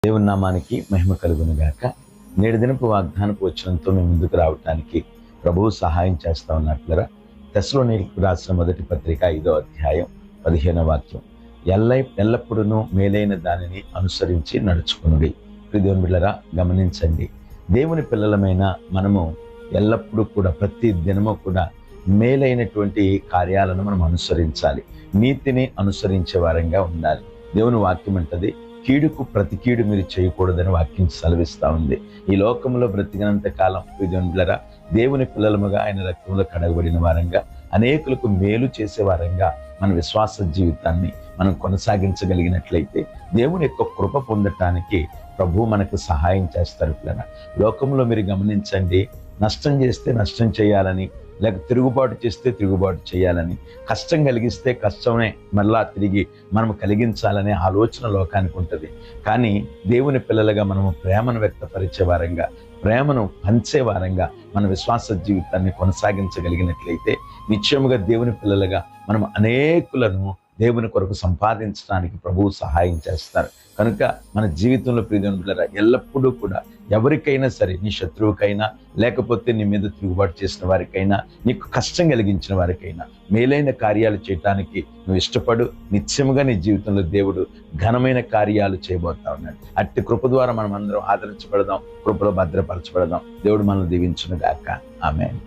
దేవుని నామానికి మహిమ కలుగును గాక. నేటి దినపు వాగ్దానపు వచనంతో మేము ముందుకు రావటానికి ప్రభువు సహాయం చేస్తా ఉన్నట్లుగా తెస్సలోనికీయులకు రాసిన మొదటి పత్రిక 5వ అధ్యాయం 15వ వాక్యం, ఎల్లప్పుడూ మేలైన దానిని అనుసరించి నడుచుకునుడి. దేవుని బిడ్డలారా, గమనించండి, దేవుని పిల్లలమైన మనము ఎల్లప్పుడూ కూడా ప్రతి దినము కూడా మేలైనటువంటి కార్యాలను మనం అనుసరించాలి. నీతిని అనుసరించే వారంగా ఉండాలి. దేవుని వాక్యం అంటది, కీడుకు ప్రతి కీడు మీరు చేయకూడదని వాక్యం సెలవిస్తూ ఉంది. ఈ లోకంలో బ్రతికినంత కాలం ప్రియజనులారా, దేవుని పిల్లలముగా ఆయన రక్తంలో కడగబడిన వారంగా, అనేకులకు మేలు చేసే వారంగా మన విశ్వాస జీవితాన్ని మనం కొనసాగించగలిగినట్లయితే దేవుని యొక్క కృప పొందటానికి ప్రభువు మనకు సహాయం చేస్తారు. పిల్లల లోకంలో మీరు గమనించండి, నష్టం చేస్తే నష్టం చేయాలని, లేక తిరుగుబాటు చేస్తే తిరుగుబాటు చేయాలని, కష్టం కలిగిస్తే కష్టమే మళ్ళా తిరిగి మనం కలిగించాలనే ఆలోచన లోకానికి ఉంటుంది. కానీ దేవుని పిల్లలుగా మనము ప్రేమను వ్యక్తపరిచే వారంగా, ప్రేమను పంచే వారంగా మన విశ్వాస జీవితాన్ని కొనసాగించగలిగినట్లయితే నిశ్చయముగా దేవుని పిల్లలుగా మనం అనేకులను దేవుని కొరకు సంపాదించడానికి ప్రభువు సహాయం చేస్తారు. కనుక మన జీవితంలో ప్రియజనులారా, ఎల్లప్పుడూ కూడా ఎవరికైనా సరే, నీ శత్రువుకైనా, లేకపోతే నీ మీద తిరుగుబాటు చేసిన వారికైనా, నీకు కష్టం కలిగించిన వారికైనా మేలైన కార్యాలు చేయటానికి నువ్వు ఇష్టపడు. నిత్యముగా నీ జీవితంలో దేవుడు ఘనమైన కార్యాలు చేయబోతా ఉన్నాడు. అట్టి కృప ద్వారా మనం అందరం ఆదరించబడదాం, కృపలో భద్రపరచబడదాం. దేవుడు మనల్ని దీవించును గాక. ఆమేన్.